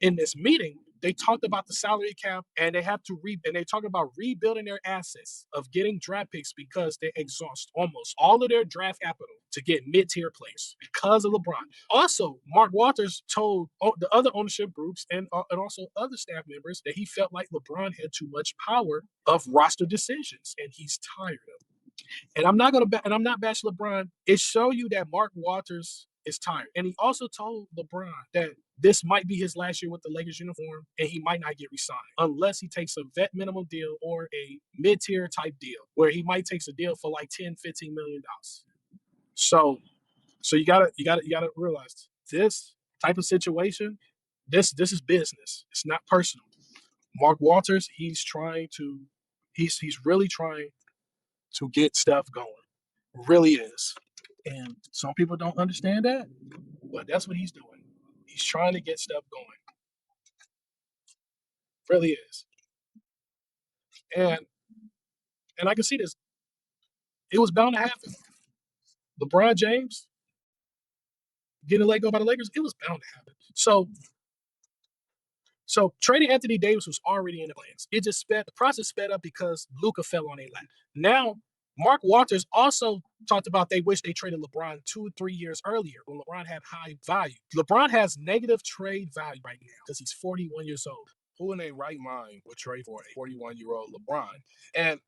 in this meeting, they talked about the salary cap and they talk about rebuilding their assets of getting draft picks because they exhaust almost all of their draft capital to get mid-tier players because of LeBron. Also, Mark Walters told the other ownership groups and also other staff members that he felt like LeBron had too much power of roster decisions and he's tired of it. And I'm not bashing LeBron. It show you that Mark Walters is tired. And he also told LeBron that this might be his last year with the Lakers uniform and he might not get re-signed unless he takes a vet minimum deal or a mid-tier type deal where he might takes a deal for like 10, $15 million. So you gotta realize this type of situation, this is business. It's not personal. Mark Walters, he's really trying to get stuff going. Really is. And some people don't understand that, but that's what he's doing. He's trying to get stuff going. Really is. And and I can see this. It was bound to happen. LeBron James getting let go by the Lakers, it was bound to happen. So trading Anthony Davis was already in the plans. The process sped up because Luca fell on their lap. Now, Mark Walters also talked about they wish they traded LeBron 2 or 3 years earlier when LeBron had high value. LeBron has negative trade value right now because he's 41 years old. Who in their right mind would trade for a 41-year-old LeBron? And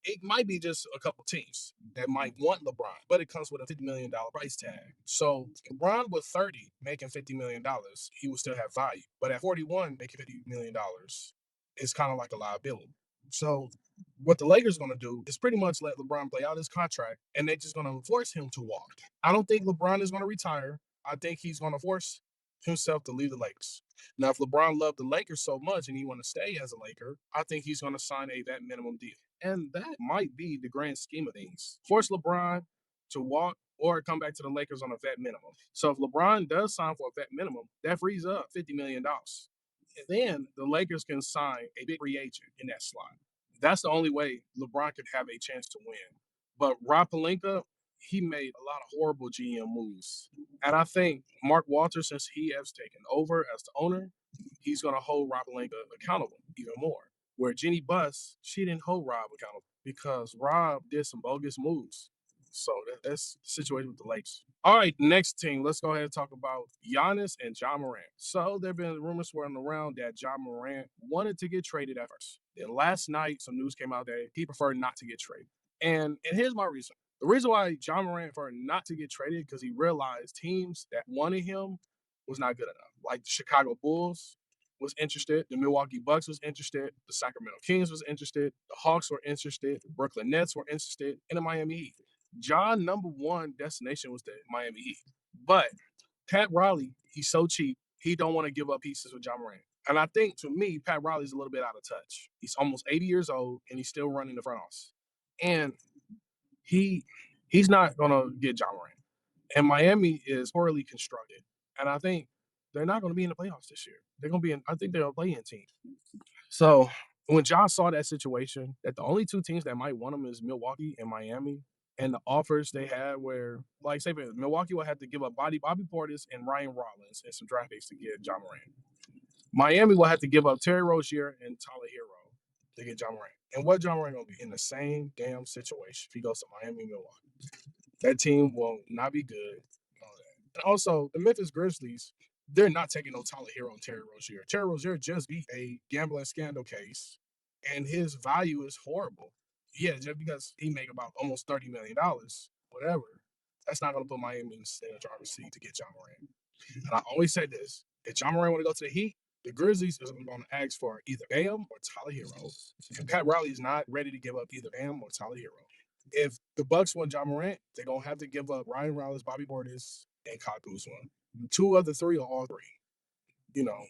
it might be just a couple teams that might want LeBron, but it comes with a $50 million price tag. So LeBron with 30 making $50 million, he would still have value. But at 41 making $50 million, it's kind of like a liability. So what the Lakers going to do is pretty much let LeBron play out his contract, and they're just going to force him to walk. I don't think LeBron is going to retire. I think he's going to force himself to leave the Lakers. Now, if LeBron loved the Lakers so much and he want to stay as a Laker, I think he's going to sign a vet minimum deal. And that might be the grand scheme of things. Force LeBron to walk or come back to the Lakers on a vet minimum. So if LeBron does sign for a vet minimum, that frees up $50 million. And then the Lakers can sign a big free agent in that slot. That's the only way LeBron could have a chance to win. But Rob Pelinka, he made a lot of horrible GM moves. And I think Mark Walters, since he has taken over as the owner, he's going to hold Rob Pelinka accountable even more. Where Jenny Buss, she didn't hold Rob accountable because Rob did some bogus moves. So that's the situation with the Lakers. All right, next team. Let's go ahead and talk about Giannis and Ja Morant. So there have been rumors swirling around that Ja Morant wanted to get traded at first. Then last night, some news came out that he preferred not to get traded. And here's my reason. The reason why Ja Morant preferred not to get traded because he realized teams that wanted him was not good enough. Like the Chicago Bulls was interested, the Milwaukee Bucks was interested, the Sacramento Kings was interested, the Hawks were interested, the Brooklyn Nets were interested, and the Miami Heat. John's number one destination was the Miami Heat. But Pat Riley, he's so cheap, he don't want to give up pieces with Ja Morant. And I think to me, Pat Riley's a little bit out of touch. He's almost 80 years old and he's still running the front office. And he he's not gonna get Ja Morant. And Miami is poorly constructed. And I think they're not gonna be in the playoffs this year. They're gonna be in, I think they're a play-in team. So when Josh saw that situation, that the only two teams that might want him is Milwaukee and Miami, and the offers they had where, like, say, Milwaukee will have to give up Bobby Portis and Ryan Rollins and some draft picks to get John Morant. Miami will have to give up Terry Rozier and Tyler Hero to get John Morant. And what John Morant gonna be in the same damn situation if he goes to Miami and Milwaukee? That team will not be good. And also, the Memphis Grizzlies, they're not taking no Tyler Hero and Terry Rozier. Terry Rozier just beat a gambling scandal case, and his value is horrible. Yeah, just because he make about almost $30 million, whatever. That's not going to put Miami in the driver's seat to get John Morant. And I always say this: if John Morant want to go to the Heat, the Grizzlies is going to ask for either Bam or Tyler Hero. And Pat Riley is not ready to give up either Bam or Tyler Hero. If the Bucks want John Morant, they're gonna have to give up Ryan Rollins, Bobby Portis, and Kyle Kuzma. Two of the three or all three. You know,